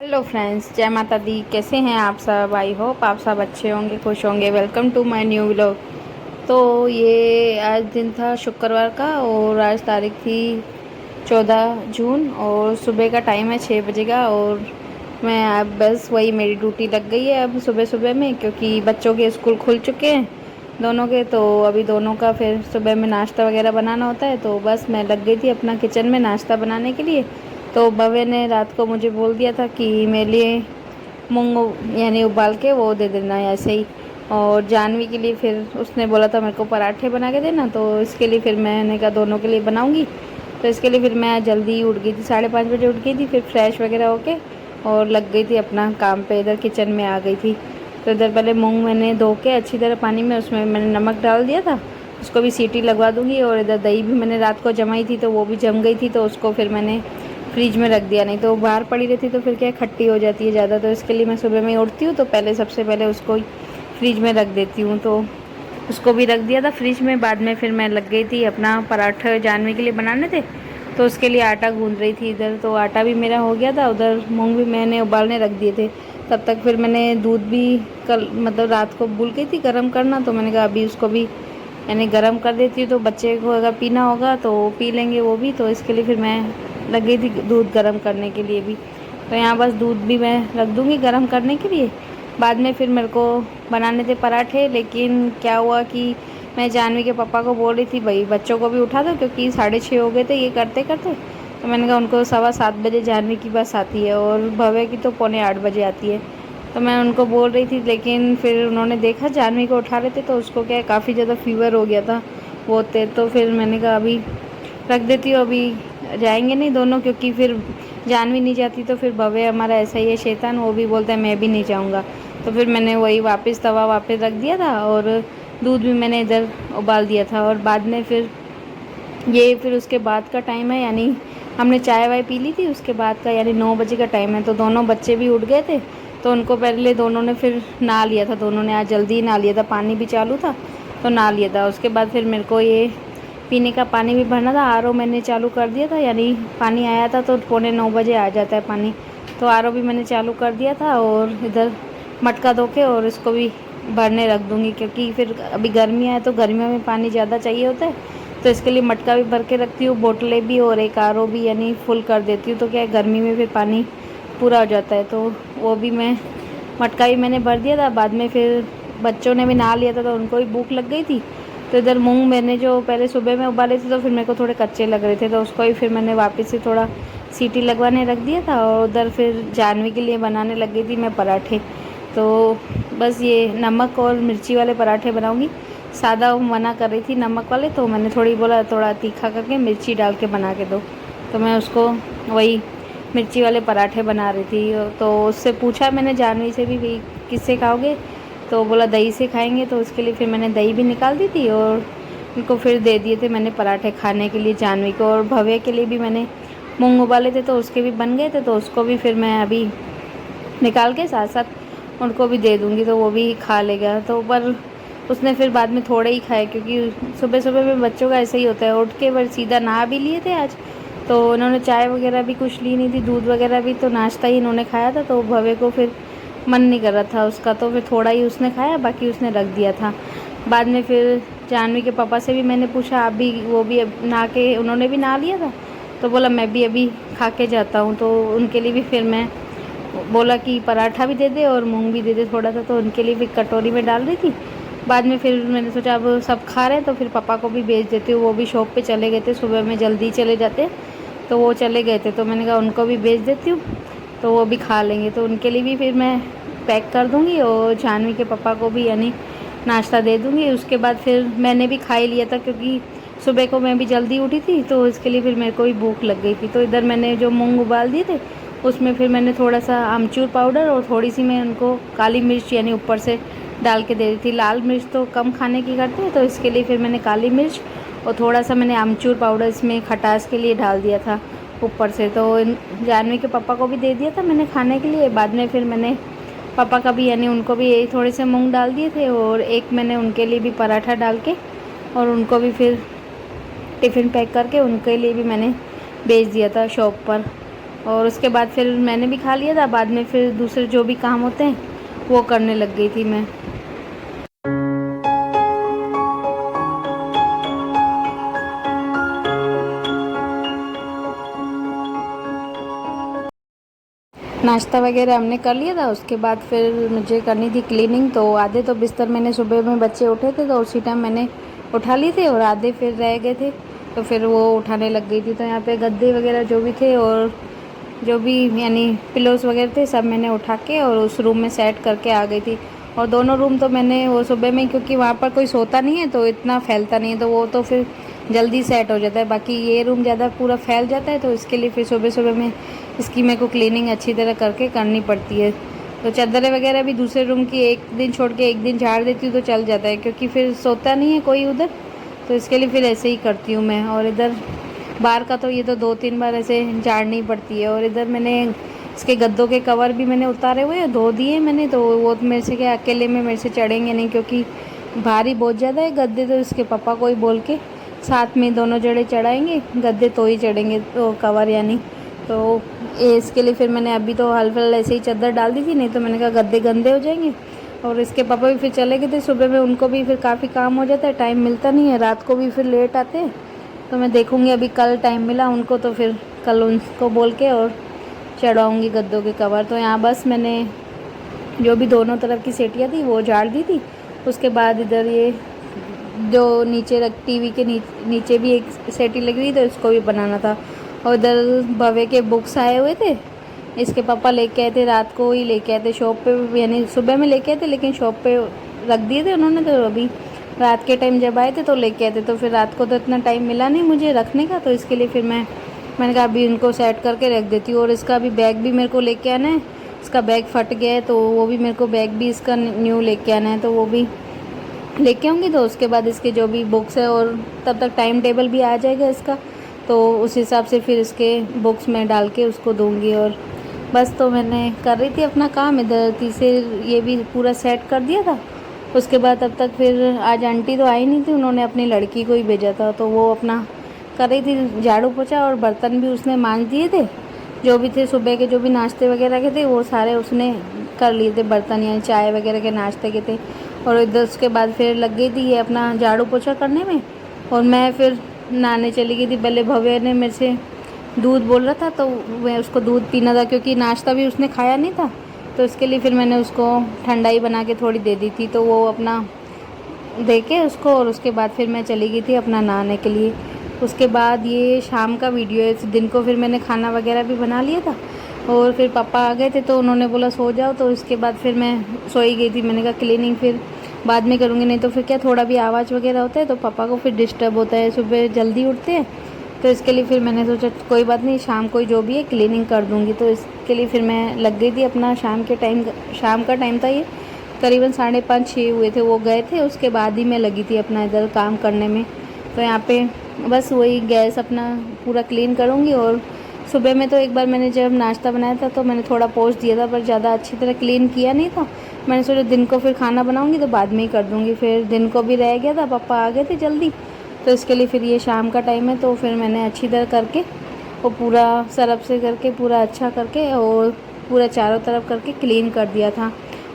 Hello friends, जय माता दी। कैसे हैं आप सब? आई होप आप सब अच्छे होंगे, खुश होंगे। Welcome to my new vlog. तो ये आज दिन था शुक्रवार का और आज तारीख थी 14 जून और सुबह का टाइम है 6 बजे का। और मैं अब बस वही मेरी ड्यूटी लग गई है अब सुबह सुबह में, क्योंकि बच्चों के स्कूल खुल चुके हैं दोनों के। तो अभी दोनों का फिर सुबह में नाश्ता वगैरह बनाना होता है। तो बस मैं लग गई थी अपना किचन में नाश्ता बनाने के लिए। तो भव्य ने रात को मुझे बोल दिया था कि मेरे लिए मूंग यानी उबाल के वो दे देना ऐसे ही। और जानवी के लिए फिर उसने बोला था मेरे को पराठे बना के देना। तो इसके लिए फिर मैंने कहा दोनों के लिए बनाऊंगी। तो इसके लिए फिर मैं जल्दी उठ गई थी, 5:30 बजे उठ गई थी। फिर फ्रेश वगैरह होके और लग गई थी अपना काम पे, इधर किचन में आ गई थी। तो इधर पहले मूंग मैंने धो के अच्छी तरह पानी में, उसमें मैंने नमक डाल दिया था, उसको भी सीटी लगवा दूंगी। और इधर दही भी मैंने रात को जमाई थी तो वो भी जम गई थी, तो उसको फिर मैंने फ्रिज में रख दिया, नहीं तो बाहर पड़ी रहती तो फिर क्या खट्टी हो जाती है ज़्यादा। तो इसके लिए मैं सुबह में उठती हूँ तो पहले सबसे पहले उसको फ्रिज में रख देती हूँ। तो उसको भी रख दिया था फ्रिज में। बाद में फिर मैं लग गई थी अपना पराठा जानवी के लिए बनाने थे, तो उसके लिए आटा गूंद रही थी इधर। तो आटा भी मेरा हो गया था, उधर मूंग भी मैंने उबालने रख दिए थे। तब तक फिर मैंने दूध भी कल मतलब रात को भूल गई थी गर्म करना, तो मैंने कहा अभी उसको भी यानी गर्म कर देती हूँ, तो बच्चे को अगर पीना होगा तो पी लेंगे वो भी। तो इसके लिए फिर मैं लग गई थी दूध गर्म करने के लिए भी। तो यहाँ बस दूध भी मैं रख दूँगी गर्म करने के लिए। बाद में फिर मेरे को बनाने थे पराठे, लेकिन क्या हुआ कि मैं जानवी के पापा को बोल रही थी भाई बच्चों को भी उठा दो, क्योंकि 6:30 हो गए थे ये करते करते। तो मैंने कहा उनको 7:15 बजे जानवी की बस आती है और भव्य की तो 7:45 बजे आती है। तो मैं उनको बोल रही थी, लेकिन फिर उन्होंने देखा जानवी को उठा रहे थे तो उसको क्या है काफ़ी ज़्यादा फीवर हो गया था वो तेज। तो फिर मैंने कहा अभी रख देती हूँ, अभी जाएंगे नहीं दोनों, क्योंकि फिर जानवी नहीं जाती तो फिर भव्य हमारा ऐसा ही है शैतान, वो भी बोलता है मैं भी नहीं जाऊँगा। तो फिर मैंने वही वापस तवा वापस रख दिया था और दूध भी मैंने इधर उबाल दिया था। और बाद में फिर ये फिर उसके बाद का टाइम है, यानी हमने चाय वाय पी ली थी उसके बाद का, यानी 9 बजे का टाइम है। तो दोनों बच्चे भी उठ गए थे, तो उनको पहले दोनों ने फिर नहा लिया था। दोनों ने आज जल्दी ही नहा लिया था, पानी भी चालू था तो नहा लिया था। उसके बाद फिर मेरे को ये पीने का पानी भी भरना था। आरओ मैंने चालू कर दिया था, यानी पानी आया था तो 8:45 बजे आ जाता है पानी। तो आरओ भी मैंने चालू कर दिया था और इधर मटका धो के और इसको भी भरने रख दूँगी, क्योंकि फिर अभी गर्मियाँ है तो गर्मियों में पानी ज़्यादा चाहिए होता है। तो इसके लिए मटका भी भर के रखती हूँ, बोतलें भी, और एक आरओ भी यानी फुल कर देती हूँ। तो क्या है गर्मी में फिर पानी पूरा हो जाता है, तो वो भी मैं मटका भी मैंने भर दिया था। बाद में फिर बच्चों ने भी नहा लिया था तो उनको भी भूख लग गई थी। तो इधर मूंग मैंने जो पहले सुबह में उबाले थे तो फिर मेरे को थोड़े कच्चे लग रहे थे, तो उसको ही फिर मैंने वापस से थोड़ा सीटी लगवाने रख दिया था। और उधर फिर जानवी के लिए बनाने लग गई थी मैं पराठे। तो बस ये नमक और मिर्ची वाले पराठे बनाऊँगी। सादा मना कर रही थी नमक वाले, तो मैंने थोड़ी बोला थोड़ा तीखा करके मिर्ची डाल के बना के दो। तो मैं उसको वही मिर्ची वाले पराठे बना रही थी। तो उससे पूछा मैंने जानवी से भी भाई किससे खाओगे, तो बोला दही से खाएंगे। तो उसके लिए फिर मैंने दही भी निकाल दी थी और उनको फिर दे दिए थे मैंने पराठे खाने के लिए जानवी को। और भव्य के लिए भी मैंने मूंग उबाले थे तो उसके भी बन गए थे, तो उसको भी फिर मैं अभी निकाल के साथ साथ उनको भी दे दूँगी, तो वो भी खा लेगा। तो पर उसने फिर बाद में थोड़े ही खाए, क्योंकि सुबह सुबह में बच्चों का ऐसा ही होता है, उठ के बस सीधा नहा भी लिए थे आज। तो उन्होंने चाय वगैरह भी कुछ ली नहीं थी, दूध वगैरह भी, तो नाश्ता ही इन्होंने खाया था। तो भव्य को फिर मन नहीं कर रहा था उसका, तो फिर थोड़ा ही उसने खाया, बाकी उसने रख दिया था। बाद में फिर जानवी के पापा से भी मैंने पूछा, आप भी, वो भी नहा के, उन्होंने भी नहा लिया था। तो बोला मैं भी अभी खा के जाता हूँ। तो उनके लिए भी फिर मैं बोला कि पराठा भी दे दे और मूंग भी दे दे थोड़ा सा, तो उनके लिए भी कटोरी में डाल रही थी। बाद में फिर मैंने सोचा अब सब खा रहे हैं तो फिर पापा को भी भेज देती हूँ, वो भी शॉप पे चले गए थे, सुबह में जल्दी चले जाते तो वो चले गए थे। तो मैंने कहा उनको भी भेज देती हूँ तो वो भी खा लेंगे। तो उनके लिए भी फिर मैं पैक कर दूँगी और जानवी के पापा को भी यानी नाश्ता दे दूँगी। उसके बाद फिर मैंने भी खा ही लिया था, क्योंकि सुबह को मैं भी जल्दी उठी थी तो इसके लिए फिर मेरे को भी भूख लग गई थी। तो इधर मैंने जो मूंग उबाल दिए थे उसमें फिर मैंने थोड़ा सा आमचूर पाउडर और थोड़ी सी मैं उनको काली मिर्च यानी ऊपर से डाल के दे दी थी। लाल मिर्च तो कम खाने की करते हैं, तो इसके लिए फिर मैंने काली मिर्च और थोड़ा सा मैंने आमचूर पाउडर इसमें खटास के लिए डाल दिया था ऊपर से। तो जानवी के पापा को भी दे दिया था मैंने खाने के लिए। बाद में फिर मैंने पापा का भी यानी उनको भी यही थोड़े से मूंग डाल दिए थे और एक मैंने उनके लिए भी पराठा डाल के और उनको भी फिर टिफ़िन पैक करके उनके लिए भी मैंने भेज दिया था शॉप पर। और उसके बाद फिर मैंने भी खा लिया था। बाद में फिर दूसरे जो भी काम होते हैं वो करने लग गई थी मैं। नाश्ता वगैरह हमने कर लिया था। उसके बाद फिर मुझे करनी थी क्लीनिंग। तो आधे तो बिस्तर मैंने सुबह में बच्चे उठे थे तो उसी टाइम मैंने उठा लिए थे और आधे फिर रह गए थे तो फिर वो उठाने लग गई थी। तो यहाँ पे गद्दे वगैरह जो भी थे और जो भी यानी पिलोस वगैरह थे सब मैंने उठा के और उस रूम में सेट करके आ गई थी। और दोनों रूम तो मैंने वो सुबह में, क्योंकि वहाँ पर कोई सोता नहीं है तो इतना फैलता नहीं है तो वो तो फिर जल्दी सेट हो जाता है। बाकी ये रूम ज़्यादा पूरा फैल जाता है तो इसके लिए फिर सुबह सुबह में इसकी मेरे को क्लीनिंग अच्छी तरह करके करनी पड़ती है। तो चादरें वगैरह भी दूसरे रूम की एक दिन छोड़ के एक दिन झाड़ देती हूँ तो चल जाता है, क्योंकि फिर सोता नहीं है कोई उधर। तो इसके लिए फिर ऐसे ही करती हूँ मैं। और इधर बाहर का तो ये तो 2-3 बार ऐसे झाड़नी पड़ती है। और इधर मैंने इसके गद्दों के कवर भी मैंने उतारे हुए हैं, धो दिए मैंने। तो वो मेरे से क्या अकेले में मेरे से चढ़ेंगे नहीं, क्योंकि भारी बहुत ज़्यादा है गद्दे। तो इसके पापा को ही बोल के साथ में दोनों जड़े चढ़ाएंगे, गद्दे तो ही चढ़ेंगे तो कवर यानी। तो इसके लिए फिर मैंने अभी तो हल ऐसे ही चादर डाल दी थी, नहीं तो मैंने कहा गद्दे गंदे हो जाएंगे। और इसके पापा भी फिर चले गए थे सुबह में, उनको भी फिर काफ़ी काम हो जाता है, टाइम मिलता नहीं है, रात को भी फिर लेट आते हैं। तो मैं देखूँगी अभी कल टाइम मिला उनको तो फिर कल उनको बोल के और चढ़ाऊँगी गद्दों के कवर। तो यहाँ बस मैंने जो भी दोनों तरफ की सेटियाँ थी वो झाड़ दी थी। उसके बाद इधर ये जो नीचे रख टीवी के नीचे भी एक सेटी लगी हुई तो इसको भी बनाना था। और इधर भवे के बुक्स आए हुए थे, इसके पापा लेके आए थे, रात को ही लेके आए थे शॉप पे, यानी सुबह में लेके आए थे लेकिन शॉप पे रख दिए थे उन्होंने। तो अभी रात के टाइम जब आए थे तो लेके आए थे। तो फिर रात को तो इतना टाइम मिला नहीं मुझे रखने का, तो इसके लिए फिर मैंने कहा अभी इनको सेट करके रख देती हूँ। और इसका अभी बैग भी मेरे को लेके आना है, इसका बैग फट गया है तो वो भी मेरे को बैग भी इसका न्यू लेके आना है, तो वो भी लेके आऊँगी। तो उसके बाद इसके जो भी बुक्स है और तब तक टाइम टेबल भी आ जाएगा इसका, तो उस हिसाब से फिर इसके बुक्स में डाल के उसको दूँगी। और बस तो मैंने कर रही थी अपना काम, इधर तीसरे ये भी पूरा सेट कर दिया था। उसके बाद तब तक फिर आज आंटी तो आई नहीं थी, उन्होंने अपनी लड़की को ही भेजा था तो वो अपना कर रही थी झाड़ू पोछा। और बर्तन भी उसने मांज दिए थे, जो भी थे सुबह के जो भी नाश्ते वगैरह के थे वो सारे उसने कर लिए थे, बर्तन यानी चाय वगैरह के नाश्ते के थे। और इधर उसके बाद फिर लग गई थी ये अपना झाड़ू पोछा करने में और मैं फिर नहाने चली गई थी। पहले भव्य ने मेरे से दूध बोल रहा था तो मैं उसको दूध पीना था, क्योंकि नाश्ता भी उसने खाया नहीं था, तो इसके लिए फिर मैंने उसको ठंडाई बना के थोड़ी दे दी थी। तो वो अपना दे के उसको, और उसके बाद फिर मैं चली गई थी अपना नहाने के लिए। उसके बाद ये शाम का वीडियो है, इस दिन को फिर मैंने खाना वगैरह भी बना लिया था और फिर पापा आ गए थे तो उन्होंने बोला सो जाओ, तो इसके बाद फिर मैं सो ही गई थी। मैंने कहा क्लीनिंग फिर बाद में करूँगी, नहीं तो फिर क्या थोड़ा भी आवाज़ वगैरह होता है तो पापा को फिर डिस्टर्ब होता है, सुबह जल्दी उठते हैं। तो इसके लिए फिर मैंने सोचा कोई बात नहीं, शाम को ही जो भी है क्लीनिंग कर दूँगी। तो इसके लिए फिर मैं लग गई थी अपना शाम का टाइम था, ये करीबन 5:30-6 हुए थे, वो गए थे उसके बाद ही मैं लगी थी अपना इधर काम करने में। तो यहाँ पे बस वही गैस अपना पूरा क्लीन करूँगी। और सुबह में तो एक बार मैंने जब नाश्ता बनाया था तो मैंने थोड़ा पोंछ दिया था, पर ज़्यादा अच्छी तरह क्लीन किया नहीं था। मैंने सोचा दिन को फिर खाना बनाऊँगी तो बाद में ही कर दूँगी, फिर दिन को भी रह गया था, पापा आ गए थे जल्दी। तो इसके लिए फिर ये शाम का टाइम है तो फिर मैंने अच्छी तरह करके वो पूरा सरफ से करके पूरा अच्छा करके और पूरा चारों तरफ करके क्लीन कर दिया था।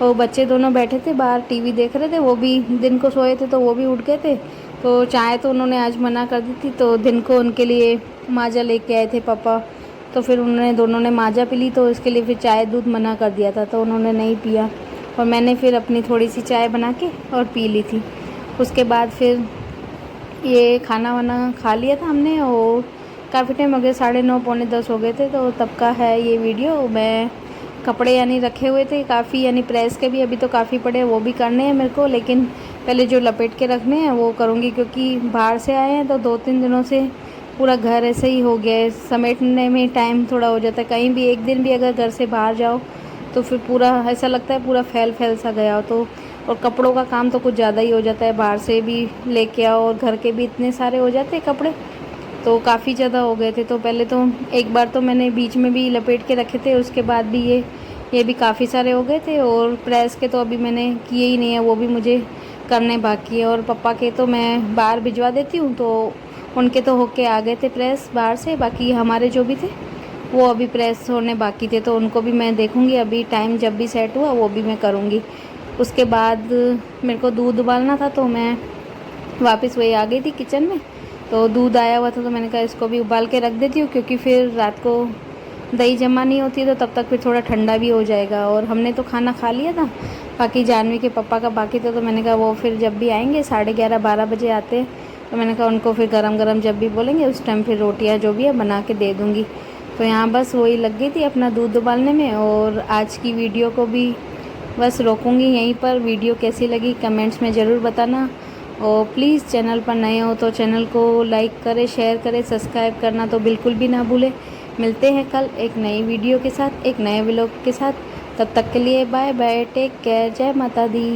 और बच्चे दोनों बैठे थे बाहर टीवी देख रहे थे, वो भी दिन को सोए थे तो वो भी उठ गए थे। तो चाय तो उन्होंने आज मना कर दी थी, तो दिन को उनके लिए माजा लेके आए थे पापा, तो फिर उन्होंने दोनों ने माजा पी ली। तो इसके लिए फिर चाय दूध मना कर दिया था तो उन्होंने नहीं पिया और मैंने फिर अपनी थोड़ी सी चाय बना के और पी ली थी। उसके बाद फिर ये खाना वाना खा लिया था हमने और काफ़ी टाइम हो गया, 9:30 पौने 10 हो गए थे। तो तब का है ये वीडियो। मैं कपड़े यानी रखे हुए थे काफ़ी, यानी प्रेस के भी अभी तो काफ़ी पड़े हैं, वो भी करने हैं मेरे को, लेकिन पहले जो लपेट के रखने हैं वो करूँगी, क्योंकि बाहर से आए हैं तो 2-3 दिनों से पूरा घर ऐसे ही हो गया है, समेटने में टाइम थोड़ा हो जाता है। कहीं भी एक दिन भी अगर घर से बाहर जाओ तो फिर पूरा ऐसा लगता है पूरा फैल सा गया हो। तो और कपड़ों का काम तो कुछ ज़्यादा ही हो जाता है, बाहर से भी लेके आओ और घर के भी इतने सारे हो जाते हैं कपड़े, तो काफ़ी ज़्यादा हो गए थे। तो पहले तो एक बार तो मैंने बीच में भी लपेट के रखे थे, उसके बाद भी ये भी काफ़ी सारे हो गए थे। और प्रेस के तो अभी मैंने किए ही नहीं है, वो भी मुझे करने बाकी है। और पापा के तो मैं बाहर भिजवा देती हूँ, तो उनके तो होके आ गए थे प्रेस बाहर से, बाकी हमारे जो भी थे वो अभी प्रेस होने बाकी थे, तो उनको भी मैं देखूँगी। अभी टाइम जब भी सेट हुआ वो भी मैं करूँगी। उसके बाद मेरे को दूध उबालना था, तो मैं वापस वही आ गई थी किचन में। तो दूध आया हुआ था, तो मैंने कहा इसको भी उबाल के रख देती हूँ, क्योंकि फिर रात को दही जमा नहीं होती तो तब तक फिर थोड़ा ठंडा भी हो जाएगा। और हमने तो खाना खा लिया था, बाकी जानवी के पापा का बाकी था। तो मैंने कहा वो फिर जब भी आएंगे 11:30-12 बजे आते हैं, तो मैंने कहा उनको फिर गरम गरम जब भी बोलेंगे उस टाइम फिर रोटियां जो भी है बना के दे दूँगी। तो यहाँ बस वही लग गई थी अपना दूध उबालने में। और आज की वीडियो को भी बस रोकूँगी यहीं पर। वीडियो कैसी लगी कमेंट्स में ज़रूर बताना, और प्लीज़ चैनल पर नए हो तो चैनल को लाइक करें, शेयर करें, सब्सक्राइब करना तो बिल्कुल भी ना भूलें। मिलते हैं कल एक नई वीडियो के साथ, एक नए व्लॉग के साथ। तब तक के लिए बाय बाय, टेक केयर, जय माता दी।